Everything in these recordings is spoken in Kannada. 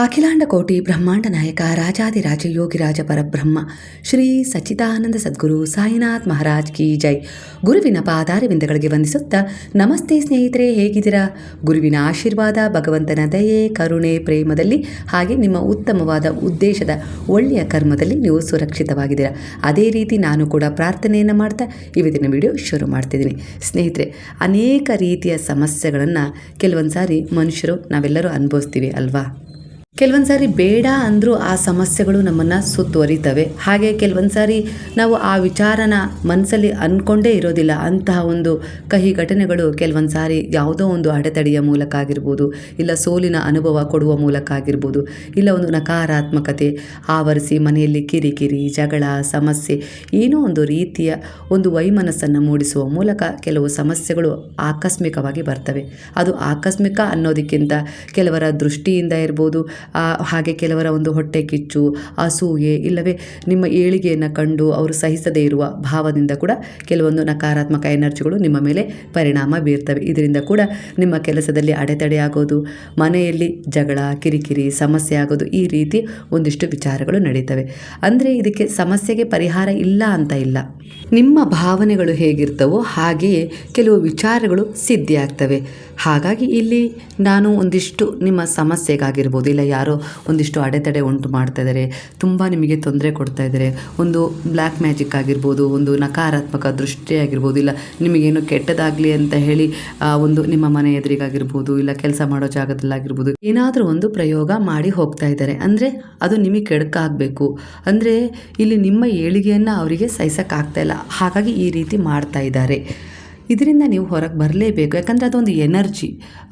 ಅಖಿಲಾಂಡ ಕೋಟಿ ಬ್ರಹ್ಮಾಂಡ ನಾಯಕ ರಾಜಾದಿರಾಜ ಯೋಗಿರಾಜ ಪರಬ್ರಹ್ಮ ಶ್ರೀ ಸಚ್ಚಿದಾನಂದ ಸದ್ಗುರು ಸಾಯಿನಾಥ್ ಮಹಾರಾಜ್ ಕಿ ಜೈ. ಗುರುವಿನ ಪಾದಾರವಿಂದಗಳಿಗೆ ವಂದಿಸುತ್ತಾ, ನಮಸ್ತೆ ಸ್ನೇಹಿತರೆ, ಹೇಗಿದ್ದೀರಾ? ಗುರುವಿನ ಆಶೀರ್ವಾದ, ಭಗವಂತನ ದಯೆ, ಕರುಣೆ, ಪ್ರೇಮದಲ್ಲಿ ಹಾಗೆ ನಿಮ್ಮ ಉತ್ತಮವಾದ ಉದ್ದೇಶದ ಒಳ್ಳೆಯ ಕರ್ಮದಲ್ಲಿ ನೀವು ಸುರಕ್ಷಿತವಾಗಿದ್ದೀರಾ. ಅದೇ ರೀತಿ ನಾನು ಕೂಡ ಪ್ರಾರ್ಥನೆಯನ್ನು ಮಾಡ್ತಾ ಇವತ್ತಿನ ವಿಡಿಯೋ ಶುರು ಮಾಡ್ತಿದ್ದೀನಿ. ಸ್ನೇಹಿತರೆ, ಅನೇಕ ರೀತಿಯ ಸಮಸ್ಯೆಗಳನ್ನು ಕೆಲವೊಂದು ಸಾರಿ ಮನುಷ್ಯರು ನಾವೆಲ್ಲರೂ ಅನುಭವಿಸ್ತೀವಿ ಅಲ್ವಾ? ಕೆಲವೊಂದು ಸಾರಿ ಬೇಡ ಅಂದರೂ ಆ ಸಮಸ್ಯೆಗಳು ನಮ್ಮನ್ನು ಸುತ್ತುವರಿತವೆ. ಹಾಗೆ ಕೆಲವೊಂದು ಸಾರಿ ನಾವು ಆ ವಿಚಾರನ ಮನಸ್ಸಲ್ಲಿ ಅಂದ್ಕೊಂಡೇ ಇರೋದಿಲ್ಲ. ಅಂತಹ ಒಂದು ಕಹಿ ಘಟನೆಗಳು ಕೆಲವೊಂದು ಸಾರಿ ಯಾವುದೋ ಒಂದು ಅಡೆತಡೆಯ ಮೂಲಕ ಆಗಿರ್ಬೋದು, ಇಲ್ಲ ಸೋಲಿನ ಅನುಭವ ಕೊಡುವ ಮೂಲಕ ಆಗಿರ್ಬೋದು, ಇಲ್ಲ ಒಂದು ನಕಾರಾತ್ಮಕತೆ ಆವರಿಸಿ ಮನೆಯಲ್ಲಿ ಕಿರಿಕಿರಿ, ಜಗಳ, ಸಮಸ್ಯೆ, ಏನೋ ಒಂದು ರೀತಿಯ ಒಂದು ವೈಮನಸ್ಸನ್ನು ಮೂಡಿಸುವ ಮೂಲಕ ಕೆಲವು ಸಮಸ್ಯೆಗಳು ಆಕಸ್ಮಿಕವಾಗಿ ಬರ್ತವೆ. ಅದು ಆಕಸ್ಮಿಕ ಅನ್ನೋದಕ್ಕಿಂತ ಕೆಲವರ ದೃಷ್ಟಿಯಿಂದ ಇರ್ಬೋದು, ಹಾಗೆ ಕೆಲವರ ಒಂದು ಹೊಟ್ಟೆ ಕಿಚ್ಚು, ಅಸೂಯೆ, ಇಲ್ಲವೇ ನಿಮ್ಮ ಏಳಿಗೆಯನ್ನು ಕಂಡು ಅವರು ಸಹಿಸದೇ ಇರುವ ಭಾವದಿಂದ ಕೂಡ ಕೆಲವೊಂದು ನಕಾರಾತ್ಮಕ ಎನರ್ಜಿಗಳು ನಿಮ್ಮ ಮೇಲೆ ಪರಿಣಾಮ ಬೀರ್ತವೆ. ಇದರಿಂದ ಕೂಡ ನಿಮ್ಮ ಕೆಲಸದಲ್ಲಿ ಅಡೆತಡೆ ಆಗೋದು, ಮನೆಯಲ್ಲಿ ಜಗಳ, ಕಿರಿಕಿರಿ, ಸಮಸ್ಯೆ ಆಗೋದು, ಈ ರೀತಿ ಒಂದಿಷ್ಟು ವಿಚಾರಗಳು ನಡೀತವೆ. ಅಂದರೆ ಇದಕ್ಕೆ ಸಮಸ್ಯೆಗೆ ಪರಿಹಾರ ಇಲ್ಲ ಅಂತ ಇಲ್ಲ. ನಿಮ್ಮ ಭಾವನೆಗಳು ಹೇಗಿರ್ತವೋ ಹಾಗೆಯೇ ಕೆಲವು ವಿಚಾರಗಳು ಸಿದ್ಧಿಯಾಗ್ತವೆ. ಹಾಗಾಗಿ ಇಲ್ಲಿ ನಾನು ಒಂದಿಷ್ಟು ನಿಮ್ಮ ಸಮಸ್ಯೆಗಾಗಿರ್ಬೋದು, ಇಲ್ಲ ಯಾರೋ ಒಂದಿಷ್ಟು ಅಡೆತಡೆ ಉಂಟು ಮಾಡ್ತಾ ಇದ್ದಾರೆ, ತುಂಬ ನಿಮಗೆ ತೊಂದರೆ ಕೊಡ್ತಾ ಇದ್ದಾರೆ, ಒಂದು ಬ್ಲ್ಯಾಕ್ ಮ್ಯಾಜಿಕ್ ಆಗಿರ್ಬೋದು, ಒಂದು ನಕಾರಾತ್ಮಕ ದೃಷ್ಟಿ ಆಗಿರ್ಬೋದು, ಇಲ್ಲ ನಿಮಗೇನು ಕೆಟ್ಟದಾಗಲಿ ಅಂತ ಹೇಳಿ ಒಂದು ನಿಮ್ಮ ಮನೆ ಎದುರಿಗಾಗಿರ್ಬೋದು, ಇಲ್ಲ ಕೆಲಸ ಮಾಡೋ ಜಾಗದಲ್ಲಾಗಿರ್ಬೋದು ಏನಾದರೂ ಒಂದು ಪ್ರಯೋಗ ಮಾಡಿ ಹೋಗ್ತಾ ಇದ್ದಾರೆ. ಅಂದರೆ ಅದು ನಿಮಗೆ ಕೆಡಕಾಗಬೇಕು, ಅಂದರೆ ಇಲ್ಲಿ ನಿಮ್ಮ ಏಳಿಗೆಯನ್ನು ಅವರಿಗೆ ಸಹಿಸೋಕ್ಕಾಗ್ತಾ ಇಲ್ಲ. ಹಾಗಾಗಿ ಈ ರೀತಿ ಮಾಡ್ತಾ ಇದ್ದಾರೆ. ಇದರಿಂದ ನೀವು ಹೊರಗೆ ಬರಲೇಬೇಕು. ಯಾಕಂದರೆ ಅದೊಂದು ಎನರ್ಜಿ.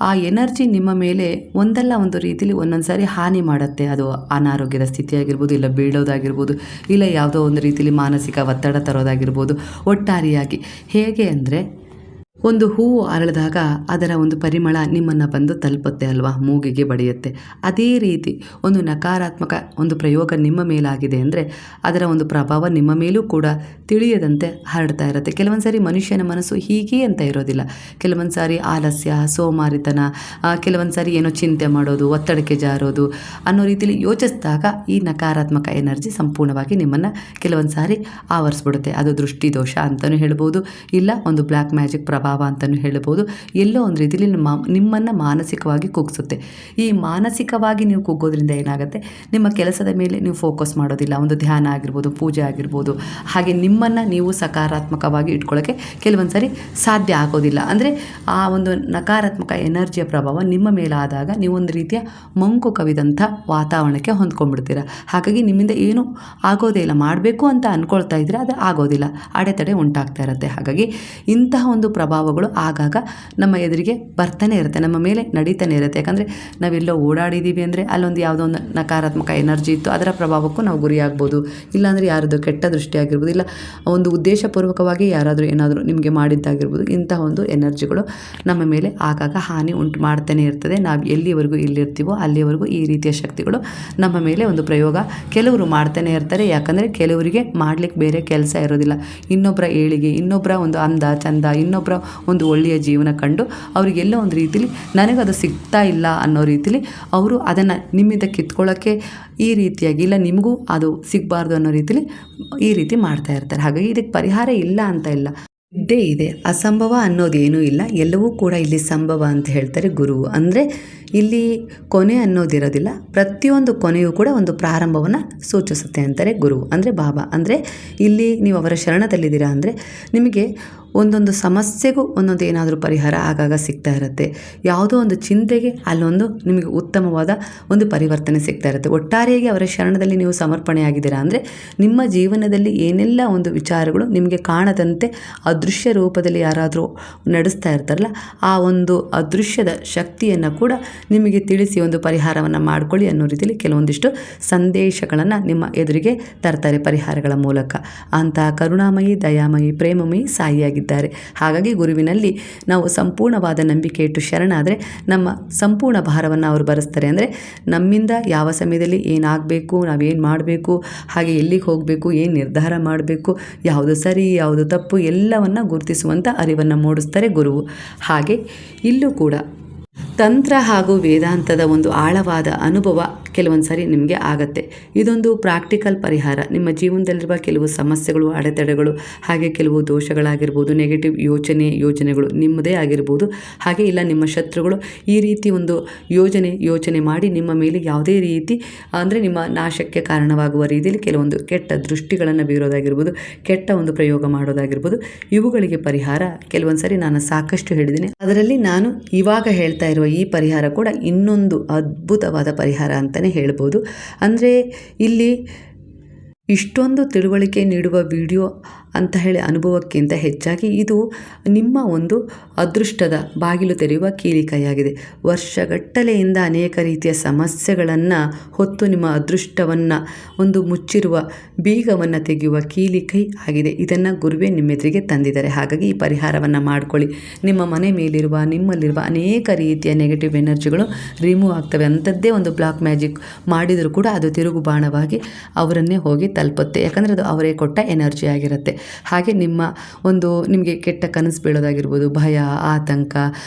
ಆ ಎನರ್ಜಿ ನಿಮ್ಮ ಮೇಲೆ ಒಂದಲ್ಲ ಒಂದು ರೀತಿಯಲ್ಲಿ ಒಂದೊಂದು ಸಾರಿ ಹಾನಿ ಮಾಡುತ್ತೆ. ಅದು ಅನಾರೋಗ್ಯದ ಸ್ಥಿತಿ ಆಗಿರ್ಬೋದು, ಇಲ್ಲ ಬೀಳೋದಾಗಿರ್ಬೋದು, ಇಲ್ಲ ಯಾವುದೋ ಒಂದು ರೀತಿಯಲ್ಲಿ ಮಾನಸಿಕ ಒತ್ತಡ ತರೋದಾಗಿರ್ಬೋದು. ಒಟ್ಟಾರೆಯಾಗಿ ಹೇಗೆ ಅಂದರೆ, ಒಂದು ಹೂವು ಅರಳಿದಾಗ ಅದರ ಒಂದು ಪರಿಮಳ ನಿಮ್ಮನ್ನು ಬಂದು ತಲುಪುತ್ತೆ ಅಲ್ವಾ, ಮೂಗಿಗೆ ಬಡಿಯುತ್ತೆ. ಅದೇ ರೀತಿ ಒಂದು ನಕಾರಾತ್ಮಕ ಒಂದು ಪ್ರಯೋಗ ನಿಮ್ಮ ಮೇಲಾಗಿದೆ ಅಂದರೆ ಅದರ ಒಂದು ಪ್ರಭಾವ ನಿಮ್ಮ ಮೇಲೂ ಕೂಡ ತಿಳಿಯದಂತೆ ಹರಡ್ತಾ ಇರುತ್ತೆ. ಕೆಲವೊಂದು ಸಾರಿ ಮನುಷ್ಯನ ಮನಸ್ಸು ಹೀಗೆ ಅಂತ ಇರೋದಿಲ್ಲ. ಕೆಲವೊಂದು ಸಾರಿ ಆಲಸ್ಯ, ಸೋಮಾರಿತನ, ಕೆಲವೊಂದು ಸಾರಿ ಏನೋ ಚಿಂತೆ ಮಾಡೋದು, ಒತ್ತಡಕ್ಕೆ ಜಾರೋದು ಅನ್ನೋ ರೀತಿಯಲ್ಲಿ ಯೋಚಿಸಿದಾಗ ಈ ನಕಾರಾತ್ಮಕ ಎನರ್ಜಿ ಸಂಪೂರ್ಣವಾಗಿ ನಿಮ್ಮನ್ನು ಕೆಲವೊಂದು ಸಾರಿ ಆವರಿಸ್ಬಿಡುತ್ತೆ. ಅದು ದೃಷ್ಟಿದೋಷ ಅಂತಲೂ ಹೇಳ್ಬೋದು, ಇಲ್ಲ ಒಂದು ಬ್ಲ್ಯಾಕ್ ಮ್ಯಾಜಿಕ್ ಪ್ರಭಾವ ಅಂತಲೂ ಹೇಳ್ಬೋದು. ಎಲ್ಲೋ ಒಂದು ರೀತಿಯಲ್ಲಿ ನಿಮ್ಮನ್ನು ಮಾನಸಿಕವಾಗಿ ಕುಗ್ಸುತ್ತೆ. ಈ ಮಾನಸಿಕವಾಗಿ ನೀವು ಕುಗ್ಗೋದ್ರಿಂದ ಏನಾಗುತ್ತೆ, ನಿಮ್ಮ ಕೆಲಸದ ಮೇಲೆ ನೀವು ಫೋಕಸ್ ಮಾಡೋದಿಲ್ಲ. ಒಂದು ಧ್ಯಾನ ಆಗಿರ್ಬೋದು, ಪೂಜೆ ಆಗಿರ್ಬೋದು, ಹಾಗೆ ನಿಮ್ಮನ್ನು ನೀವು ಸಕಾರಾತ್ಮಕವಾಗಿ ಇಟ್ಕೊಳ್ಳೋಕ್ಕೆ ಕೆಲವೊಂದು ಸಾರಿ ಸಾಧ್ಯ ಆಗೋದಿಲ್ಲ. ಅಂದರೆ ಆ ಒಂದು ನಕಾರಾತ್ಮಕ ಎನರ್ಜಿಯ ಪ್ರಭಾವ ನಿಮ್ಮ ಮೇಲಾದಾಗ ನೀವೊಂದು ರೀತಿಯ ಮಂಕು ಕವಿದಂಥ ವಾತಾವರಣಕ್ಕೆ ಹೊಂದ್ಕೊಂಡ್ಬಿಡ್ತೀರ. ಹಾಗಾಗಿ ನಿಮ್ಮಿಂದ ಏನೂ ಆಗೋದೇ ಇಲ್ಲ. ಮಾಡಬೇಕು ಅಂತ ಅಂದ್ಕೊಳ್ತಾ ಇದ್ರೆ ಅದು ಆಗೋದಿಲ್ಲ, ಅಡೆತಡೆ ಉಂಟಾಗ್ತಾ ಇರುತ್ತೆ. ಹಾಗಾಗಿ ಇಂತಹ ಒಂದು ಪ್ರಭಾವಗಳು ಆಗಾಗ ನಮ್ಮ ಎದುರಿಗೆ ಬರ್ತಾನೆ ಇರುತ್ತೆ, ನಮ್ಮ ಮೇಲೆ ನಡೀತಾನೆ ಇರುತ್ತೆ. ಯಾಕಂದರೆ ನಾವೆಲ್ಲೋ ಓಡಾಡಿದ್ದೀವಿ ಅಂದರೆ ಅಲ್ಲೊಂದು ಯಾವುದೋ ಒಂದು ನಕಾರಾತ್ಮಕ ಎನರ್ಜಿ ಇತ್ತು, ಅದರ ಪ್ರಭಾವಕ್ಕೂ ನಾವು ಗುರಿಯಾಗ್ಬೋದು. ಇಲ್ಲಾಂದರೆ ಯಾರದ್ದು ಕೆಟ್ಟ ದೃಷ್ಟಿ ಆಗಿರ್ಬೋದು, ಇಲ್ಲ ಒಂದು ಉದ್ದೇಶಪೂರ್ವಕವಾಗಿ ಯಾರಾದರೂ ಏನಾದರೂ ನಿಮಗೆ ಮಾಡಿದ್ದಾಗಿರ್ಬೋದು. ಇಂತಹ ಒಂದು ಎನರ್ಜಿಗಳು ನಮ್ಮ ಮೇಲೆ ಆಗಾಗ ಹಾನಿ ಉಂಟು ಮಾಡ್ತಾನೆ ಇರ್ತದೆ. ನಾವು ಎಲ್ಲಿವರೆಗೂ ಇಲ್ಲಿರ್ತೀವೋ ಅಲ್ಲಿವರೆಗೂ ಈ ರೀತಿಯ ಶಕ್ತಿಗಳು ನಮ್ಮ ಮೇಲೆ ಒಂದು ಪ್ರಯೋಗ ಕೆಲವರು ಮಾಡ್ತಾನೆ ಇರ್ತಾರೆ. ಯಾಕಂದರೆ ಕೆಲವರಿಗೆ ಮಾಡಲಿಕ್ಕೆ ಬೇರೆ ಕೆಲಸ ಇರೋದಿಲ್ಲ. ಇನ್ನೊಬ್ಬರ ಏಳಿಗೆ, ಇನ್ನೊಬ್ಬರ ಒಂದು ಅಂದ ಚಂದ, ಇನ್ನೊಬ್ಬರ ಒಂದು ಒಳ್ಳೆಯ ಜೀವನ ಕಂಡು ಅವರಿಗೆಲ್ಲೋ ಒಂದು ರೀತಿಲಿ ನನಗದು ಸಿಗ್ತಾ ಇಲ್ಲ ಅನ್ನೋ ರೀತಿಲಿ ಅವರು ಅದನ್ನು ನಿಮ್ಮಿಂದ ಕಿತ್ಕೊಳ್ಳೋಕ್ಕೆ ಈ ರೀತಿಯಾಗಿ, ಇಲ್ಲ ನಿಮಗೂ ಅದು ಸಿಗಬಾರ್ದು ಅನ್ನೋ ರೀತಿಲಿ ಈ ರೀತಿ ಮಾಡ್ತಾ ಇರ್ತಾರೆ. ಹಾಗಾಗಿ ಇದಕ್ಕೆ ಪರಿಹಾರ ಇಲ್ಲ ಅಂತ ಇಲ್ಲ, ಇದ್ದೇ ಇದೆ. ಅಸಂಭವ ಅನ್ನೋದೇನೂ ಇಲ್ಲ, ಎಲ್ಲವೂ ಕೂಡ ಇಲ್ಲಿ ಸಂಭವ ಅಂತ ಹೇಳ್ತಾರೆ ಗುರುವು. ಅಂದರೆ ಇಲ್ಲಿ ಕೊನೆ ಅನ್ನೋದಿರೋದಿಲ್ಲ, ಪ್ರತಿಯೊಂದು ಕೊನೆಯೂ ಕೂಡ ಒಂದು ಪ್ರಾರಂಭವನ್ನು ಸೂಚಿಸುತ್ತೆ ಅಂತಾರೆ ಗುರುವು, ಅಂದರೆ ಬಾಬಾ. ಅಂದರೆ ಇಲ್ಲಿ ನೀವು ಅವರ ಶರಣದಲ್ಲಿದ್ದೀರಾ ಅಂದರೆ ನಿಮಗೆ ಒಂದೊಂದು ಸಮಸ್ಯೆಗೂ ಒಂದೊಂದು ಏನಾದರೂ ಪರಿಹಾರ ಆಗಾಗ ಸಿಗ್ತಾ ಇರುತ್ತೆ. ಯಾವುದೋ ಒಂದು ಚಿಂತೆಗೆ ಅಲ್ಲೊಂದು ನಿಮಗೆ ಉತ್ತಮವಾದ ಒಂದು ಪರಿವರ್ತನೆ ಸಿಗ್ತಾ ಇರುತ್ತೆ. ಒಟ್ಟಾರೆಯಾಗಿ ಅವರ ಶರಣದಲ್ಲಿ ನೀವು ಸಮರ್ಪಣೆಯಾಗಿದ್ದೀರಾ ಅಂದರೆ ನಿಮ್ಮ ಜೀವನದಲ್ಲಿ ಏನೆಲ್ಲ ಒಂದು ವಿಚಾರಗಳು ನಿಮಗೆ ಕಾಣದಂತೆ ಅದೃಶ್ಯ ರೂಪದಲ್ಲಿ ಯಾರಾದರೂ ನಡೆಸ್ತಾ ಇರ್ತಾರಲ್ಲ, ಆ ಒಂದು ಅದೃಶ್ಯದ ಶಕ್ತಿಯನ್ನು ಕೂಡ ನಿಮಗೆ ತಿಳಿಸಿ ಒಂದು ಪರಿಹಾರವನ್ನು ಮಾಡಿಕೊಳ್ಳಿ ಅನ್ನೋ ರೀತಿಯಲ್ಲಿ ಕೆಲವೊಂದಿಷ್ಟು ಸಂದೇಶಗಳನ್ನು ನಿಮ್ಮ ಎದುರಿಗೆ ತರ್ತಾರೆ ಪರಿಹಾರಗಳ ಮೂಲಕ. ಅಂತಹ ಕರುಣಾಮಯಿ, ದಯಾಮಯಿ, ಪ್ರೇಮಮಯಿ ಸಾಯಿಯಾಗಿ ಇದ್ದಾರೆ. ಹಾಗಾಗಿ ಗುರುವಿನಲ್ಲಿ ನಾವು ಸಂಪೂರ್ಣವಾದ ನಂಬಿಕೆ ಇಟ್ಟು ಶರಣಾದರೆ ನಮ್ಮ ಸಂಪೂರ್ಣ ಭಾರವನ್ನು ಅವರು ಭರಿಸ್ತಾರೆ. ಅಂದರೆ ನಮ್ಮಿಂದ ಯಾವ ಸಮಯದಲ್ಲಿ ಏನಾಗಬೇಕು, ನಾವೇನು ಮಾಡಬೇಕು, ಹಾಗೆ ಎಲ್ಲಿಗೆ ಹೋಗಬೇಕು, ಏನು ನಿರ್ಧಾರ ಮಾಡಬೇಕು, ಯಾವುದು ಸರಿ ಯಾವುದು ತಪ್ಪು ಎಲ್ಲವನ್ನು ಗುರುತಿಸುವಂಥ ಅರಿವನ್ನು ಮೂಡಿಸ್ತಾರೆ ಗುರುವು. ಹಾಗೆ ಇಲ್ಲೂ ಕೂಡ ತಂತ್ರ ಹಾಗೂ ವೇದಾಂತದ ಒಂದು ಆಳವಾದ ಅನುಭವ ಕೆಲವೊಂದು ಸಾರಿ ನಿಮಗೆ ಆಗತ್ತೆ. ಇದೊಂದು ಪ್ರಾಕ್ಟಿಕಲ್ ಪರಿಹಾರ. ನಿಮ್ಮ ಜೀವನದಲ್ಲಿರುವ ಕೆಲವು ಸಮಸ್ಯೆಗಳು, ಅಡೆತಡೆಗಳು, ಹಾಗೆ ಕೆಲವು ದೋಷಗಳಾಗಿರ್ಬೋದು, ನೆಗೆಟಿವ್ ಯೋಚನೆಗಳು ನಿಮ್ಮದೇ ಆಗಿರ್ಬೋದು, ಹಾಗೆ ಇಲ್ಲ ನಿಮ್ಮ ಶತ್ರುಗಳು ಈ ರೀತಿ ಒಂದು ಯೋಚನೆ ಮಾಡಿ ನಿಮ್ಮ ಮೇಲೆ ಯಾವುದೇ ರೀತಿ ಅಂದರೆ ನಿಮ್ಮ ನಾಶಕ್ಕೆ ಕಾರಣವಾಗುವ ರೀತಿಯಲ್ಲಿ ಕೆಲವೊಂದು ಕೆಟ್ಟ ದೃಷ್ಟಿಗಳನ್ನು ಬೀರೋದಾಗಿರ್ಬೋದು, ಕೆಟ್ಟ ಒಂದು ಪ್ರಯೋಗ ಮಾಡೋದಾಗಿರ್ಬೋದು, ಇವುಗಳಿಗೆ ಪರಿಹಾರ ಕೆಲವೊಂದು ಸಾರಿ ನಾನು ಸಾಕಷ್ಟು ಹೇಳಿದ್ದೀನಿ. ಅದರಲ್ಲಿ ನಾನು ಇವಾಗ ಹೇಳ್ತಾ ಇರುವ ಈ ಪರಿಹಾರ ಕೂಡ ಇನ್ನೊಂದು ಅದ್ಭುತವಾದ ಪರಿಹಾರ ಅಂತಲೇ ಹೇಳ್ಬೋದು. ಅಂದರೆ ಇಲ್ಲಿ ಇಷ್ಟೊಂದು ತಿಳುವಳಿಕೆ ನೀಡುವ ವಿಡಿಯೋ ಅಂತ ಹೇಳಿ ಅನುಭವಕ್ಕಿಂತ ಹೆಚ್ಚಾಗಿ ಇದು ನಿಮ್ಮ ಒಂದು ಅದೃಷ್ಟದ ಬಾಗಿಲು ತೆರೆಯುವ ಕೀಲಿಕೈಯಾಗಿದೆ. ವರ್ಷಗಟ್ಟಲೆಯಿಂದ ಅನೇಕ ರೀತಿಯ ಸಮಸ್ಯೆಗಳನ್ನು ಹೊತ್ತು ನಿಮ್ಮ ಅದೃಷ್ಟವನ್ನು ಒಂದು ಮುಚ್ಚಿರುವ ಬೀಗವನ್ನು ತೆಗೆಯುವ ಕೀಲಿಕೈ ಆಗಿದೆ. ಇದನ್ನು ಗುರುವೇ ನಿಮ್ಮೆದುರಿಗೆ ತಂದಿದ್ದಾರೆ. ಹಾಗಾಗಿ ಈ ಪರಿಹಾರವನ್ನು ಮಾಡಿಕೊಳ್ಳಿ. ನಿಮ್ಮ ಮನೆ ಮೇಲಿರುವ ನಿಮ್ಮಲ್ಲಿರುವ ಅನೇಕ ರೀತಿಯ ನೆಗೆಟಿವ್ ಎನರ್ಜಿಗಳು ರಿಮೂವ್ ಆಗ್ತವೆ. ಅಂಥದ್ದೇ ಒಂದು ಬ್ಲಾಕ್ ಮ್ಯಾಜಿಕ್ ಮಾಡಿದರೂ ಕೂಡ ಅದು ತಿರುಗು ಬಾಣವಾಗಿ ಅವರನ್ನೇ ಹೋಗಿ ತಲುಪುತ್ತೆ. ಯಾಕಂದರೆ ಅದು ಅವರೇ ಕೊಟ್ಟ ಎನರ್ಜಿ ಆಗಿರುತ್ತೆ. ಹಾಗೆ ನಿಮಗೆ ಕೆಟ್ಟ ಕನಸು ಬೀಳೋದಾಗಿರ್ಬೋದು, ಭಯ, ಆತಂಕ,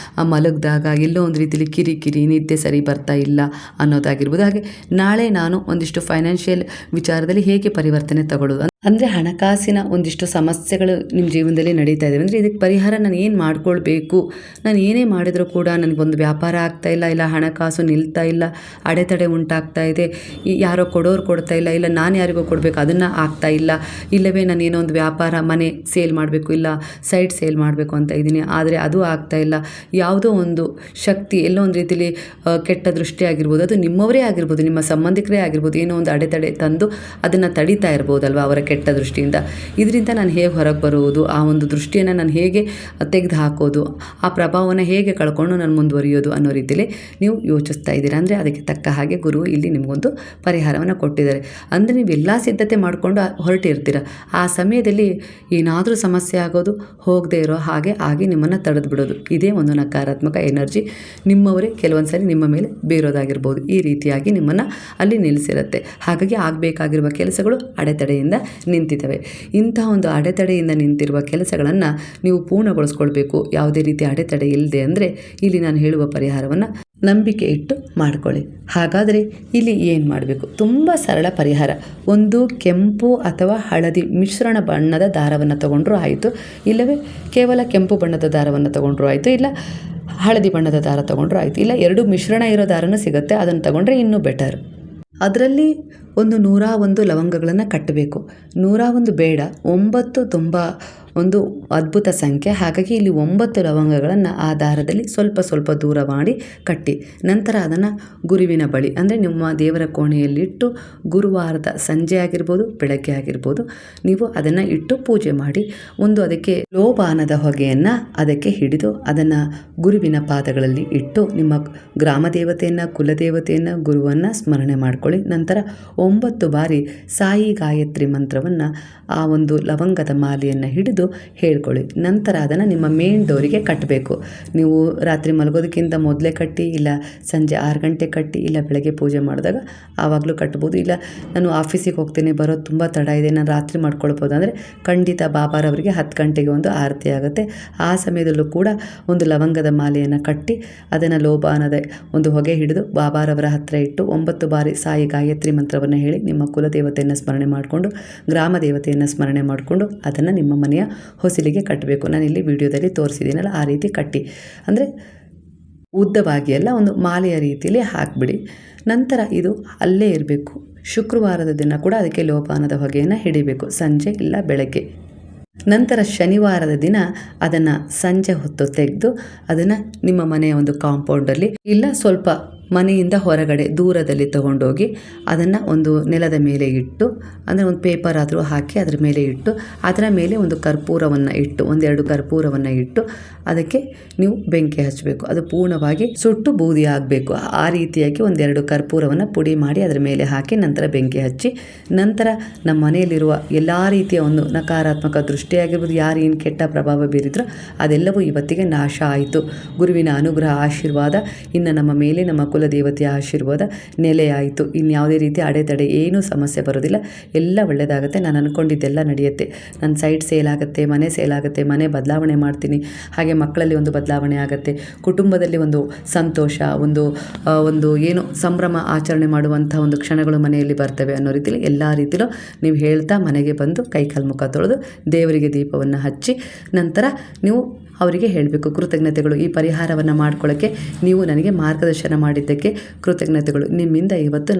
ಮಲಗಿದಾಗ ಎಲ್ಲೋ ಒಂದು ರೀತಿಯಲ್ಲಿ ಕಿರಿಕಿರಿ, ನಿದ್ದೆ ಸರಿ ಬರ್ತಾ ಇಲ್ಲ ಅನ್ನೋದಾಗಿರ್ಬೋದು. ಹಾಗೆ ನಾಳೆ ನಾನು ಒಂದಿಷ್ಟು ಫೈನಾನ್ಷಿಯಲ್ ವಿಚಾರದಲ್ಲಿ ಹೇಗೆ ಪರಿವರ್ತನೆ ತಗೊಳ್ಳೋದು ಅಂದರೆ ಹಣಕಾಸಿನ ಒಂದಿಷ್ಟು ಸಮಸ್ಯೆಗಳು ನಿಮ್ಮ ಜೀವನದಲ್ಲಿ ನಡೀತಾ ಇದ್ದಾವೆ ಅಂದರೆ ಇದಕ್ಕೆ ಪರಿಹಾರ ನಾನು ಏನು ಮಾಡ್ಕೊಳ್ಬೇಕು, ನಾನು ಏನೇ ಮಾಡಿದರೂ ಕೂಡ ನನಗೊಂದು ವ್ಯಾಪಾರ ಆಗ್ತಾ ಇಲ್ಲ ಹಣಕಾಸು ನಿಲ್ತಾ ಇಲ್ಲ, ಅಡೆತಡೆ ಉಂಟಾಗ್ತಾ ಇದೆ, ಯಾರೋ ಕೊಡೋರು ಕೊಡ್ತಾ ಇಲ್ಲ ನಾನು ಯಾರಿಗೋ ಕೊಡಬೇಕು ಅದನ್ನು ಆಗ್ತಾ ಇಲ್ಲ, ಇಲ್ಲವೇ ನಾನು ಏನೋ ಒಂದು ವ್ಯಾಪಾರ ಮನೆ ಸೇಲ್ ಮಾಡಬೇಕು, ಇಲ್ಲ ಸೈಟ್ ಸೇಲ್ ಮಾಡಬೇಕು ಅಂತ ಇದ್ದೀನಿ ಆದರೆ ಅದು ಆಗ್ತಾ ಇಲ್ಲ, ಯಾವುದೋ ಒಂದು ಶಕ್ತಿ ಎಲ್ಲೋ ಒಂದು ರೀತಿಯಲ್ಲಿ ಕೆಟ್ಟ ದೃಷ್ಟಿ ಆಗಿರ್ಬೋದು, ಅದು ನಿಮ್ಮವರೇ ಆಗಿರ್ಬೋದು, ನಿಮ್ಮ ಸಂಬಂಧಿಕರೇ ಆಗಿರ್ಬೋದು, ಏನೋ ಒಂದು ಅಡೆತಡೆ ತಂದು ಅದನ್ನು ತಡೀತಾ ಇರ್ಬೋದಲ್ವ ಅವರ ಕೆಟ್ಟ ದೃಷ್ಟಿಯಿಂದ. ಇದರಿಂದ ನಾನು ಹೇಗೆ ಹೊರಗೆ ಬರುವುದು, ಆ ಒಂದು ದೃಷ್ಟಿಯನ್ನು ನಾನು ಹೇಗೆ ತೆಗೆದು ಹಾಕೋದು, ಆ ಪ್ರಭಾವವನ್ನು ಹೇಗೆ ಕಳ್ಕೊಂಡು ನಾನು ಮುಂದುವರಿಯೋದು ಅನ್ನೋ ರೀತಿಯಲ್ಲಿ ನೀವು ಯೋಚಿಸ್ತಾ ಇದ್ದೀರಾ. ಅಂದರೆ ಅದಕ್ಕೆ ತಕ್ಕ ಹಾಗೆ ಗುರು ಇಲ್ಲಿ ನಿಮಗೊಂದು ಪರಿಹಾರವನ್ನು ಕೊಟ್ಟಿದ್ದಾರೆ. ಅಂದರೆ ನೀವು ಎಲ್ಲ ಸಿದ್ಧತೆ ಮಾಡಿಕೊಂಡು ಹೊರಟಿರ್ತೀರ. ಆ ಸಮಯದಲ್ಲಿ ಏನಾದರೂ ಸಮಸ್ಯೆ ಆಗೋದು, ಹೋಗದೇ ಇರೋ ಹಾಗೆ ಆಗಿ ನಿಮ್ಮನ್ನು ತಡೆದು ಬಿಡೋದು, ಇದೇ ಒಂದು ನಕಾರಾತ್ಮಕ ಎನರ್ಜಿ ನಿಮ್ಮವರೇ ಕೆಲವೊಂದು ಸಾರಿ ನಿಮ್ಮ ಮೇಲೆ ಬೀರೋದಾಗಿರ್ಬೋದು. ಈ ರೀತಿಯಾಗಿ ನಿಮ್ಮನ್ನು ಅಲ್ಲಿ ನಿಲ್ಲಿಸಿರುತ್ತೆ. ಹಾಗಾಗಿ ಆಗಬೇಕಾಗಿರುವ ಕೆಲಸಗಳು ಅಡೆತಡೆಯಿಂದ ನಿಂತಿದ್ದಾವೆ. ಇಂತಹ ಒಂದು ಅಡೆತಡೆಯಿಂದ ನಿಂತಿರುವ ಕೆಲಸಗಳನ್ನು ನೀವು ಪೂರ್ಣಗೊಳಿಸ್ಕೊಳ್ಬೇಕು. ಯಾವುದೇ ರೀತಿ ಅಡೆತಡೆ ಇಲ್ಲದೆ ಅಂದರೆ ಇಲ್ಲಿ ನಾನು ಹೇಳುವ ಪರಿಹಾರವನ್ನು ನಂಬಿಕೆ ಇಟ್ಟು ಮಾಡಿಕೊಳ್ಳಿ. ಹಾಗಾದರೆ ಇಲ್ಲಿ ಏನು ಮಾಡಬೇಕು? ತುಂಬ ಸರಳ ಪರಿಹಾರ. ಒಂದು ಕೆಂಪು ಅಥವಾ ಹಳದಿ ಮಿಶ್ರಣ ಬಣ್ಣದ ದಾರವನ್ನು ತಗೊಂಡ್ರೂ ಆಯಿತು, ಇಲ್ಲವೇ ಕೇವಲ ಕೆಂಪು ಬಣ್ಣದ ದಾರವನ್ನು ತಗೊಂಡ್ರೂ ಆಯಿತು, ಇಲ್ಲ ಹಳದಿ ಬಣ್ಣದ ದಾರ ತಗೊಂಡ್ರೂ ಆಯಿತು, ಇಲ್ಲ ಎರಡು ಮಿಶ್ರಣ ಇರೋ ದಾರನೂ ಸಿಗುತ್ತೆ, ಅದನ್ನು ತಗೊಂಡ್ರೆ ಇನ್ನೂ ಬೆಟರ್. ಅದರಲ್ಲಿ 101 ಲವಂಗಗಳನ್ನು ಕಟ್ಟಬೇಕು. 101 ಬೇಡ, 9 ತುಂಬ ಒಂದು ಅದ್ಭುತ ಸಂಖ್ಯೆ. ಹಾಗಾಗಿ ಇಲ್ಲಿ 9 ಲವಂಗಗಳನ್ನು ಆ ದಾರದಲ್ಲಿ ಸ್ವಲ್ಪ ಸ್ವಲ್ಪ ದೂರ ಮಾಡಿ ಕಟ್ಟಿ, ನಂತರ ಅದನ್ನು ಗುರುವಿನ ಬಳಿ ಅಂದರೆ ನಿಮ್ಮ ದೇವರ ಕೋಣೆಯಲ್ಲಿಟ್ಟು ಗುರುವಾರದ ಸಂಜೆ ಆಗಿರ್ಬೋದು, ಬೆಳಗ್ಗೆ ಆಗಿರ್ಬೋದು, ನೀವು ಅದನ್ನು ಇಟ್ಟು ಪೂಜೆ ಮಾಡಿ. ಅದಕ್ಕೆ ಲೋಬಾನದ ಹೊಗೆಯನ್ನು ಅದಕ್ಕೆ ಹಿಡಿದು ಅದನ್ನು ಗುರುವಿನ ಪಾದಗಳಲ್ಲಿ ಇಟ್ಟು ನಿಮ್ಮ ಗ್ರಾಮ ದೇವತೆಯನ್ನು, ಕುಲದೇವತೆಯನ್ನು, ಗುರುವನ್ನು ಸ್ಮರಣೆ ಮಾಡಿಕೊಳ್ಳಿ. ನಂತರ 9 ಬಾರಿ ಸಾಯಿ ಗಾಯತ್ರಿ ಮಂತ್ರವನ್ನು ಆ ಒಂದು ಲವಂಗದ ಮಾಲೆಯನ್ನು ಹಿಡಿದು ಹೇಳ್ಕೊಳ್ಳಿ. ನಂತರ ಅದನ್ನು ನಿಮ್ಮ ಮೇನ್ ಡೋರಿಗೆ ಕಟ್ಟಬೇಕು. ನೀವು ರಾತ್ರಿ ಮಲಗೋದಕ್ಕಿಂತ ಮೊದಲೇ ಕಟ್ಟಿ, ಇಲ್ಲ ಸಂಜೆ 6 ಗಂಟೆ ಕಟ್ಟಿ, ಇಲ್ಲ ಬೆಳಗ್ಗೆ ಪೂಜೆ ಮಾಡಿದಾಗ ಆವಾಗಲೂ ಕಟ್ಬೋದು. ಇಲ್ಲ ನಾನು ಆಫೀಸಿಗೆ ಹೋಗ್ತೇನೆ, ಬರೋದು ತುಂಬ ತಡ ಇದೆ, ನಾನು ರಾತ್ರಿ ಮಾಡ್ಕೊಳ್ಬೋದು ಅಂದರೆ ಖಂಡಿತ ಬಾಬಾರವರಿಗೆ 10 ಗಂಟೆಗೆ ಒಂದು ಆರತಿ ಆಗುತ್ತೆ. ಆ ಸಮಯದಲ್ಲೂ ಕೂಡ ಒಂದು ಲವಂಗದ ಮಾಲೆಯನ್ನು ಕಟ್ಟಿ ಅದನ್ನು ಲೋಬಾನದ ಒಂದು ಹೊಗೆ ಹಿಡಿದು ಬಾಬಾರವರ ಹತ್ತಿರ ಇಟ್ಟು 9 ಬಾರಿ ಸಾಯಿ ಗಾಯತ್ರಿ ಮಂತ್ರವನ್ನು ಹೇಳಿ ನಿಮ್ಮ ಕುಲದೇವತೆಯನ್ನು ಸ್ಮರಣೆ ಮಾಡಿಕೊಂಡು, ಗ್ರಾಮ ದೇವತೆಯನ್ನು ಸ್ಮರಣೆ ಮಾಡಿಕೊಂಡು ಅದನ್ನು ನಿಮ್ಮ ಮನೆಯ ಹೊಸಲಿಗೆ ಕಟ್ಟಬೇಕು. ನಾನಿಲ್ಲಿ ವಿಡಿಯೋದಲ್ಲಿ ತೋರಿಸಿದ್ದೀನಲ್ಲ ಆ ರೀತಿ ಕಟ್ಟಿ, ಅಂದರೆ ಉದ್ದವಾಗಿ ಎಲ್ಲ ಒಂದು ಮಾಲೆಯ ರೀತಿಯಲ್ಲಿ ಹಾಕಿಬಿಡಿ. ನಂತರ ಇದು ಅಲ್ಲೇ ಇರಬೇಕು. ಶುಕ್ರವಾರದ ದಿನ ಕೂಡ ಅದಕ್ಕೆ ಲೋಪಾನದ ಹೊಗೆಯನ್ನು ಹಿಡಿಬೇಕು, ಸಂಜೆ ಇಲ್ಲ ಬೆಳಗ್ಗೆ. ನಂತರ ಶನಿವಾರದ ದಿನ ಅದನ್ನು ಸಂಜೆ ಹೊತ್ತು ತೆಗೆದು ಅದನ್ನು ನಿಮ್ಮ ಮನೆಯ ಒಂದು ಕಾಂಪೌಂಡಲ್ಲಿ ಇಲ್ಲ ಸ್ವಲ್ಪ ಮನೆಯಿಂದ ಹೊರಗಡೆ ದೂರದಲ್ಲಿ ತಗೊಂಡೋಗಿ ಅದನ್ನು ಒಂದು ನೆಲದ ಮೇಲೆ ಇಟ್ಟು, ಅಂದರೆ ಒಂದು ಪೇಪರ್ ಆದರೂ ಹಾಕಿ ಅದರ ಮೇಲೆ ಇಟ್ಟು, ಅದರ ಮೇಲೆ ಒಂದು ಕರ್ಪೂರವನ್ನು ಇಟ್ಟು, 1-2 ಕರ್ಪೂರವನ್ನು ಇಟ್ಟು ಅದಕ್ಕೆ ನೀವು ಬೆಂಕಿ ಹಚ್ಚಬೇಕು. ಅದು ಪೂರ್ಣವಾಗಿ ಸುಟ್ಟು ಬೂದಿ ಆಗಬೇಕು. ಆ ರೀತಿಯಾಗಿ 1-2 ಕರ್ಪೂರವನ್ನು ಪುಡಿ ಮಾಡಿ ಅದರ ಮೇಲೆ ಹಾಕಿ ನಂತರ ಬೆಂಕಿ ಹಚ್ಚಿ, ನಂತರ ನಮ್ಮ ಮನೆಯಲ್ಲಿರುವ ಎಲ್ಲ ರೀತಿಯ ಒಂದು ನಕಾರಾತ್ಮಕ ದೃಷ್ಟಿಯಾಗಿರ್ಬೋದು, ಯಾರು ಏನು ಕೆಟ್ಟ ಪ್ರಭಾವ ಬೀರಿದ್ರೋ ಅದೆಲ್ಲವೂ ಇವತ್ತಿಗೆ ನಾಶ ಆಯಿತು. ಗುರುವಿನ ಅನುಗ್ರಹ ಆಶೀರ್ವಾದ ಇನ್ನು ನಮ್ಮ ಮೇಲೆ, ನಮ್ಮ ಕುಲದೇವತೆಯ ಆಶೀರ್ವಾದ ನೆಲೆಯಾಯಿತು. ಇನ್ಯಾವುದೇ ರೀತಿ ಅಡೆತಡೆ ಏನೂ ಸಮಸ್ಯೆ ಬರೋದಿಲ್ಲ, ಎಲ್ಲ ಒಳ್ಳೆಯದಾಗುತ್ತೆ. ನಾನು ಅಂದ್ಕೊಂಡಿದ್ದೆಲ್ಲ ನಡೆಯುತ್ತೆ. ನನ್ನ ಸೈಟ್ ಸೇಲ್ ಆಗುತ್ತೆ, ಮನೆ ಸೇಲ್ ಆಗುತ್ತೆ, ಮನೆ ಬದಲಾವಣೆ ಮಾಡ್ತೀನಿ. ಹಾಗೆ ಮಕ್ಕಳಲ್ಲಿ ಒಂದು ಬದಲಾವಣೆ ಆಗುತ್ತೆ, ಕುಟುಂಬದಲ್ಲಿ ಒಂದು ಸಂತೋಷ, ಒಂದು ಏನು ಸಂಭ್ರಮ ಆಚರಣೆ ಮಾಡುವಂಥ ಒಂದು ಕ್ಷಣಗಳು ಮನೆಯಲ್ಲಿ ಬರ್ತವೆ ಅನ್ನೋ ರೀತಿಯಲ್ಲಿ ಎಲ್ಲ ರೀತಿಯಲ್ಲೂ ನೀವು ಹೇಳ್ತಾ ಮನೆಗೆ ಬಂದು ಕೈಕಾಲು ಮುಖ ತೊಳೆದು ದೇವರಿಗೆ ದೀಪವನ್ನು ಹಚ್ಚಿ ನಂತರ ನೀವು ಅವರಿಗೆ ಹೇಳಬೇಕು, ಕೃತಜ್ಞತೆಗಳು, ಈ ಪರಿಹಾರವನ್ನು ಮಾಡ್ಕೊಳ್ಳೋಕ್ಕೆ ನೀವು ನನಗೆ ಮಾರ್ಗದರ್ಶನ ಮಾಡಿದ್ದಕ್ಕೆ ಕೃತಜ್ಞತೆಗಳು. ನಿಮ್ಮಿಂದ ಇವತ್ತು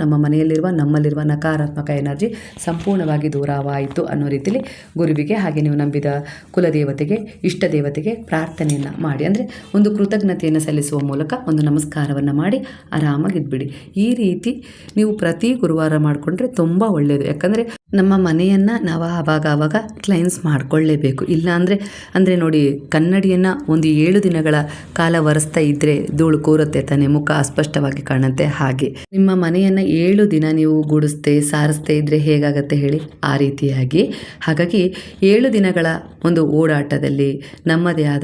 ನಮ್ಮಲ್ಲಿರುವ ನಕಾರಾತ್ಮಕ ಎನರ್ಜಿ ಸಂಪೂರ್ಣವಾಗಿ ದೂರವಾಯಿತು ಅನ್ನೋ ರೀತಿಯಲ್ಲಿ ಗುರುವಿಗೆ, ಹಾಗೆ ನೀವು ನಂಬಿದ ಕುಲದೇವತೆಗೆ, ಇಷ್ಟ ದೇವತೆಗೆ ಪ್ರಾರ್ಥನೆಯನ್ನು ಮಾಡಿ, ಅಂದರೆ ಒಂದು ಕೃತಜ್ಞತೆಯನ್ನು ಸಲ್ಲಿಸುವ ಮೂಲಕ ಒಂದು ನಮಸ್ಕಾರವನ್ನು ಮಾಡಿ ಆರಾಮಾಗಿದ್ಬಿಡಿ. ಈ ರೀತಿ ನೀವು ಪ್ರತಿ ಗುರುವಾರ ಮಾಡಿಕೊಂಡ್ರೆ ತುಂಬ ಒಳ್ಳೆಯದು. ಯಾಕಂದರೆ ನಮ್ಮ ಮನೆಯನ್ನು ನಾವು ಆವಾಗ ಕ್ಲೈನ್ಸ್ ಮಾಡಿಕೊಳ್ಳೇಬೇಕು. ಇಲ್ಲ ಅಂದರೆ ನೋಡಿ, ಕನ್ನಡಿಯನ್ನು ಒಂದು 7 ದಿನಗಳ ಕಾಲ ಒರೆಸ್ತಾ ಇದ್ದರೆ ಧೂಳು ಕೂರುತ್ತೆ ತಾನೆ, ಮುಖ ಅಸ್ಪಷ್ಟವಾಗಿ ಕಾಣುತ್ತೆ. ಹಾಗೆ ನಿಮ್ಮ ಮನೆಯನ್ನು 7 ದಿನ ನೀವು ಗುಡಿಸ್ತೆ ಸಾರಿಸ್ತಾ ಇದ್ದರೆ ಹೇಗಾಗತ್ತೆ ಹೇಳಿ, ಆ ರೀತಿಯಾಗಿ. ಹಾಗಾಗಿ 7 ದಿನಗಳ ಒಂದು ಓಡಾಟದಲ್ಲಿ ನಮ್ಮದೇ ಆದ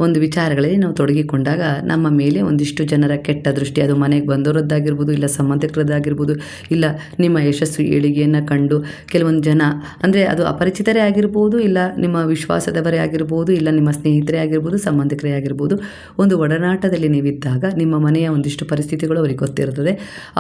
ಒಂದು ವಿಚಾರಗಳಲ್ಲಿ ನಾವು ತೊಡಗಿಕೊಂಡಾಗ ನಮ್ಮ ಮೇಲೆ ಒಂದಿಷ್ಟು ಜನರ ಕೆಟ್ಟ ದೃಷ್ಟಿ, ಅದು ಮನೆಗೆ ಬಂದವರದ್ದಾಗಿರ್ಬೋದು, ಇಲ್ಲ ಸಂಬಂಧಿಕರದ್ದಾಗಿರ್ಬೋದು, ಇಲ್ಲ ನಿಮ್ಮ ಯಶಸ್ವಿ ಏಳಿಗೆಯನ್ನು ಕಂಡು ಕೆಲವೊಂದು ಜನ, ಅಂದರೆ ಅದು ಅಪರಿಚಿತರೇ ಆಗಿರ್ಬೋದು, ಇಲ್ಲ ನಿಮ್ಮ ವಿಶ್ವಾಸದವರೇ ಆಗಿರ್ಬೋದು, ಇಲ್ಲ ನಿಮ್ಮ ಸ್ನೇಹಿತರೇ ಆಗಿರ್ಬೋದು, ಸಂಬಂಧಿಕರೇ ಆಗಿರ್ಬೋದು, ಒಂದು ಒಡನಾಟದಲ್ಲಿ ನೀವಿದ್ದಾಗ ನಿಮ್ಮ ಮನೆಯ ಒಂದಿಷ್ಟು ಪರಿಸ್ಥಿತಿಗಳು ಅವ್ರಿಗೆ ಗೊತ್ತಿರ್ತದೆ.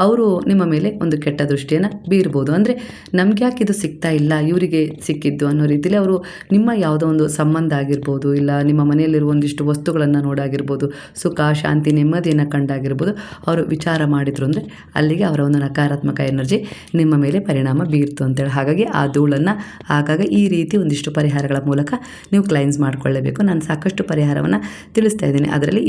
ಅವರು ನಿಮ್ಮ ಮೇಲೆ ಒಂದು ಕೆಟ್ಟ ದೃಷ್ಟಿಯನ್ನು ಬೀರ್ಬೋದು. ಅಂದರೆ ನಮ್ಗೆ ಯಾಕೆ ಇದು ಸಿಗ್ತಾ ಇಲ್ಲ, ಇವರಿಗೆ ಸಿಕ್ಕಿದ್ದು ಅನ್ನೋ ರೀತಿಯಲ್ಲಿ ಅವರು ನಿಮ್ಮ ಯಾವುದೋ ಒಂದು ಸಂಬಂಧ ಆಗಿರ್ಬೋದು, ಇಲ್ಲ ನಿಮ್ಮ ಮನೆಯಲ್ಲಿರುವ ಒಂದಿಷ್ಟು ವಸ್ತುಗಳನ್ನು ನೋಡಾಗಿರ್ಬೋದು, ಸುಖ ಶಾಂತಿ ನೆಮ್ಮದಿಯನ್ನು ಕಂಡಾಗಿರ್ಬೋದು, ಅವರು ವಿಚಾರ ಮಾಡಿದ್ರು ಅಂದರೆ ಅಲ್ಲಿಗೆ ಅವರ ಒಂದು ನಕಾರಾತ್ಮಕ ಎನರ್ಜಿ ನಿಮ್ಮ ಮೇಲೆ ಪರಿಣಾಮ ಬೀರ್ತು ಅಂತೇಳಿ. ಹಾಗಾಗಿ ಆ ಧೂಳನ್ನು ಆಗಾಗ ಈ ರೀತಿ ಒಂದಿಷ್ಟು ಪರಿಹಾರಗಳ ಮೂಲಕ ನೀವು ಕ್ಲೈನ್ಸ್ ಮಾಡಿಕೊಳ್ಳಬೇಕು. ನಾನು ಸಾಕಷ್ಟು ಪರಿಹಾರವನ್ನು ತಿಳಿಸ್ತಾ ಇದ್ದೀನಿ, ಅದರಲ್ಲಿ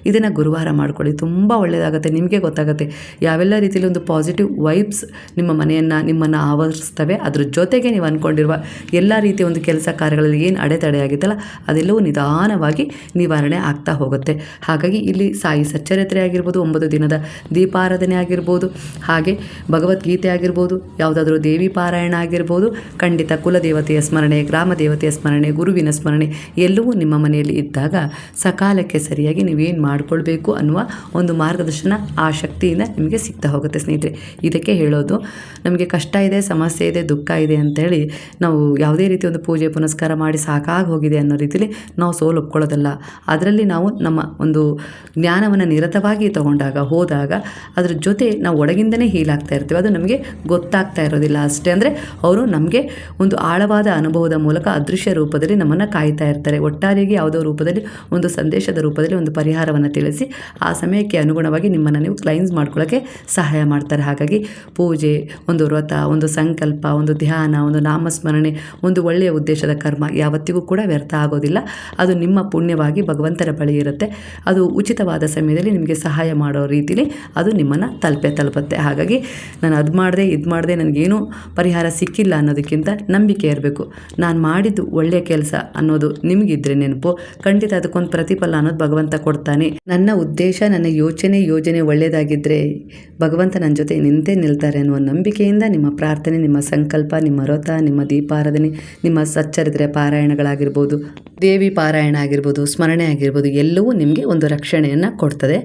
ಇದನ್ನು ಗುರುವಾರ ಮಾಡ್ಕೊಳ್ಳಿ, ತುಂಬ ಒಳ್ಳೆಯದಾಗುತ್ತೆ. ನಿಮಗೆ ಗೊತ್ತಾಗುತ್ತೆ ಯಾವೆಲ್ಲ ರೀತಿಯಲ್ಲಿ ಒಂದು ಪಾಸಿಟಿವ್ ವೈಬ್ಸ್ ನಿಮ್ಮನ್ನು ಆವರಿಸ್ತವೆ. ಅದ್ರ ಜೊತೆಗೆ ನೀವು ಅಂದ್ಕೊಂಡಿರುವ ಎಲ್ಲ ರೀತಿಯ ಒಂದು ಕೆಲಸ ಕಾರ್ಯಗಳಲ್ಲಿ ಏನು ಅಡೆತಡೆ ಆಗಿತ್ತಲ್ಲ, ಅದೆಲ್ಲವೂ ನಿಧಾನವಾಗಿ ನಿವಾರಣೆ ಆಗ್ತಾ ಹೋಗುತ್ತೆ. ಹಾಗಾಗಿ ಇಲ್ಲಿ ಸಾಯಿ ಸಚ್ಚರಿತ್ರೆ ಆಗಿರ್ಬೋದು, 9 ದಿನದ ದೀಪಾರಾಧನೆ ಆಗಿರ್ಬೋದು, ಹಾಗೆ ಭಗವದ್ಗೀತೆ ಆಗಿರ್ಬೋದು, ಯಾವುದಾದ್ರೂ ದೇವಿ ಪಾರಾಯಣ ಆಗಿರ್ಬೋದು, ಖಂಡಿತ ಕುಲದೇವತೆಯ ಸ್ಮರಣೆ, ಗ್ರಾಮ ದೇವತೆಯ ಸ್ಮರಣೆ, ಗುರುವಿನ ಸ್ಮರಣೆ ಎಲ್ಲವೂ ನಿಮ್ಮ ಮನೆಯಲ್ಲಿ ಇದ್ದಾಗ ಸಕಾಲಕ್ಕೆ ಸರಿಯಾಗಿ ನೀವೇನು ಮಾಡಿಕೊಳ್ಬೇಕು ಅನ್ನುವ ಒಂದು ಮಾರ್ಗದರ್ಶನ ಆ ಶಕ್ತಿಯಿಂದ ನಿಮಗೆ ಸಿಗ್ತಾ ಹೋಗುತ್ತೆ. ಸ್ನೇಹಿತರೆ, ಇದಕ್ಕೆ ಹೇಳೋದು, ನಮಗೆ ಕಷ್ಟ ಇದೆ, ಸಮಸ್ಯೆ ಇದೆ, ದುಃಖ ಇದೆ ಅಂತೇಳಿ ನಾವು ಯಾವುದೇ ರೀತಿ ಒಂದು ಪೂಜೆ ಪುನಸ್ಕಾರ ಮಾಡಿ ಸಾಕಾಗಿ ಹೋಗಿದೆ ಅನ್ನೋ ರೀತಿಯಲ್ಲಿ ನಾವು ಸೋಲು ಒಪ್ಕೊಳ್ಳೋದಲ್ಲ. ಅದರಲ್ಲಿ ನಾವು ನಮ್ಮ ಒಂದು ಜ್ಞಾನವನ್ನು ನಿರತವಾಗಿ ಹೋದಾಗ ಅದ್ರ ಜೊತೆ ನಾವು ಒಳಗಿಂದನೇ ಹೀಲ್ ಆಗ್ತಾ ಇರ್ತೀವಿ. ಅದು ನಮಗೆ ಗೊತ್ತಾಗ್ತಾ ಇರೋದಿಲ್ಲ ಅಷ್ಟೇ. ಅಂದರೆ ಅವರು ನಮಗೆ ಒಂದು ಆಳವಾದ ಅನುಭವದ ಮೂಲಕ ಅದೃಶ್ಯ ರೂಪದಲ್ಲಿ ನಮ್ಮನ್ನು ಕಾಯ್ತಾ ಇರ್ತಾರೆ. ಒಟ್ಟಾರೆಯಾಗಿ ಯಾವುದೋ ರೂಪದಲ್ಲಿ, ಒಂದು ಸಂದೇಶದ ರೂಪದಲ್ಲಿ ಒಂದು ಪರಿಹಾರವನ್ನು ತಿಳಿಸಿ ಆ ಸಮಯಕ್ಕೆ ಅನುಗುಣವಾಗಿ ನಿಮ್ಮನ್ನು ನೀವು ಕ್ಲೈನ್ಸ್ ಮಾಡ್ಕೊಳ್ಳೋಕ್ಕೆ ಸಹಾಯ ಮಾಡ್ತಾರೆ. ಹಾಗಾಗಿ ಪೂಜೆ, ಒಂದು ವ್ರತ, ಒಂದು ಸಂಕಲ್ಪ, ಒಂದು ಧ್ಯಾನ, ಒಂದು ನಾಮಸ್ಮರಣೆ, ಒಂದು ಒಳ್ಳೆಯ ಉದ್ದೇಶದ ಕರ್ಮ ಯಾವತ್ತಿಗೂ ಕೂಡ ವ್ಯರ್ಥ ಆಗೋದಿಲ್ಲ. ಅದು ನಿಮ್ಮ ಪುಣ್ಯವಾಗಿ ಭಗವಂತನ ಬಳಿ ಇರುತ್ತೆ. ಅದು ಉಚಿತವಾದ ಸಮಯದಲ್ಲಿ ನಿಮಗೆ ಸಹಾಯ ಮಾಡೋ ರೀತಿಯಲ್ಲಿ ಅದು ನಿಮ್ಮನ್ನು ತಲುಪುತ್ತೆ. ಹಾಗಾಗಿ ನಾನು ಅದು ಮಾಡಿದೆ ನನಗೇನು ಪರಿಹಾರ ಸಿಕ್ಕಿಲ್ಲ ಅನ್ನೋದಕ್ಕಿಂತ ನಂಬಿಕೆ ಇರಬೇಕು. ನಾನು ಮಾಡಿದ್ದು ಒಳ್ಳೆಯ ಕೆಲಸ ಅನ್ನೋದು ನಿಮಗಿದ್ರೆ ನೆನಪು, ಖಂಡಿತ ಅದಕ್ಕೊಂದು ಪ್ರತಿಫಲ ಅನ್ನೋದು ಭಗವಂತ ಕೊಡ್ತಾನೆ. ನನ್ನ ಉದ್ದೇಶ, ನನ್ನ ಯೋಜನೆ ಒಳ್ಳೆಯದಾಗಿದ್ದರೆ ಭಗವಂತ ನನ್ನ ಜೊತೆ ನಿಂತೇ ನಿಲ್ತಾರೆ ಅನ್ನುವ ನಂಬಿಕೆಯಿಂದ ನಿಮ್ಮ ಪ್ರಾರ್ಥನೆ, ನಿಮ್ಮ ಸಂಕಲ್ಪ, ನಿಮ್ಮ ವ್ರತ, ನಿಮ್ಮ ದೀಪಾರಾಧನೆ, ನಿಮ್ಮ ಸಚ್ಚರಿತ್ರೆ ಪಾರಾಯಣಗಳಾಗಿರ್ಬೋದು, ದೇವಿ ಪಾರಾಯಣ ಆಗಿರ್ಬೋದು, ಸ್ಮರಣೆ ಆಗಿರ್ಬೋದು, ಎಲ್ಲವೂ ನಿಮಗೆ ಒಂದು ರಕ್ಷಣೆಯನ್ನು ಕೊಡ್ತದೆ.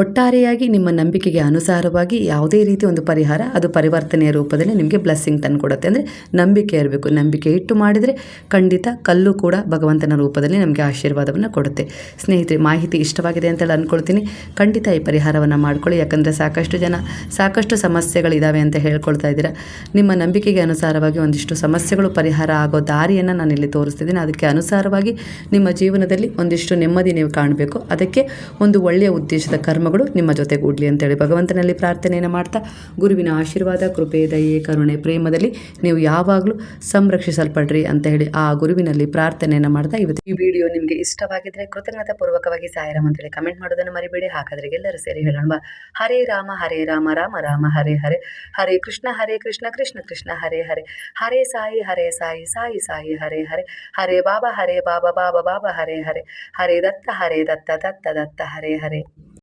ಒಟ್ಟಾರೆಯಾಗಿ ನಿಮ್ಮ ನಂಬಿಕೆಗೆ ಅನುಸಾರವಾಗಿ ಯಾವುದೇ ರೀತಿ ಒಂದು ಪರಿಹಾರ ಅದು ಪರಿವರ್ತನೆಯ ರೂಪದಲ್ಲಿ ನಿಮಗೆ ಬ್ಲೆಸ್ಸಿಂಗ್ ತಂದು ಕೊಡುತ್ತೆ. ಅಂದರೆ ನಂಬಿಕೆ ಇರಬೇಕು. ನಂಬಿಕೆ ಇಟ್ಟು ಮಾಡಿದರೆ ಖಂಡಿತ ಕಲ್ಲು ಕೂಡ ಭಗವಂತನ ರೂಪದಲ್ಲಿ ನಮಗೆ ಆಶೀರ್ವಾದವನ್ನು ಕೊಡುತ್ತೆ. ಸ್ನೇಹಿತರೆ, ಮಾಹಿತಿ ಇಷ್ಟವಾಗಿದೆ ಅಂತೇಳಿ ಅಂದ್ಕೊಳ್ತೀನಿ. ಖಂಡಿತ ಈ ಪರಿಹಾರವನ್ನು ಮಾಡ್ಕೊಳ್ಳಿ. ಯಾಕಂದರೆ ಸಾಕಷ್ಟು ಜನ ಸಾಕಷ್ಟು ಸಮಸ್ಯೆಗಳಿದ್ದಾವೆ ಅಂತ ಹೇಳ್ಕೊಳ್ತಾ ಇದ್ದೀರಾ. ನಿಮ್ಮ ನಂಬಿಕೆಗೆ ಅನುಸಾರವಾಗಿ ಒಂದಿಷ್ಟು ಸಮಸ್ಯೆಗಳು ಪರಿಹಾರ ಆಗೋ ದಾರಿಯನ್ನು ನಾನಿಲ್ಲಿ ತೋರಿಸ್ತಿದ್ದೀನಿ. ಅದಕ್ಕೆ ಅನುಸಾರವಾಗಿ ನಿಮ್ಮ ಜೀವನದಲ್ಲಿ ಒಂದಿಷ್ಟು ನೆಮ್ಮದಿ ನೀವು ಕಾಣಬೇಕು. ಅದಕ್ಕೆ ಒಂದು ಒಳ್ಳೆಯ ಉದ್ದೇಶದ ಕರ್ಮಗಳು ನಿಮ್ಮ ಜೊತೆಗೂಡಲಿ ಅಂತೇಳಿ ಭಗವಂತನಲ್ಲಿ ಪ್ರಾರ್ಥನೆಯನ್ನು ಮಾಡ್ತಾ, ಗುರುವಿನ ಆಶೀರ್ವಾದ, ಕೃಪೆ, ದಯೆ, ಕರುಣೆ, ಪ್ರೇಮದಲ್ಲಿ ನೀವು ಯಾವಾಗಲೂ ಸಂರಕ್ಷಿಸಲ್ಪಡ್ರಿ ಅಂತ ಹೇಳಿ ಆ ಗುರುವಿನಲ್ಲಿ ಪ್ರಾರ್ಥನೆಯನ್ನು ಮಾಡ್ತಾ ಇವತ್ತು ಈ ವಿಡಿಯೋ ನಿಮಗೆ ಇಷ್ಟವಾಗಿದ್ರೆ ಕೃತಜ್ಞತಾ ಪೂರ್ವಕವಾಗಿ ಸಾಯಿರಾಮ್ ಅಂತೇಳಿ ಕಮೆಂಟ್ ಮಾಡೋದನ್ನು ಮರಿಬೇಡಿ. ಹಾಗಾದ್ರೆ ಎಲ್ಲರೂ ಸೇರಿ ಹೇಳೋಣ, ಹರೇ ರಾಮ ರಾಮ ರಾಮ ಹರೇ ಹರೇ, ಹರೇ ಕೃಷ್ಣ ಕೃಷ್ಣ ಕೃಷ್ಣ ಹರೇ ಹರೇ, ಹರೇ ಸಾಯಿ ಸಾಯಿ ಸಾಯಿ ಹರೇ ಹರೇ, ಹರೇ ಬಾಬಾ ಬಾಬಾ ಬಾಬಾ ಹರೇ ಹರೇ, ಹರೇ ದತ್ತ ದತ್ತ ದತ್ತ ಹರೇ ಹರೇ.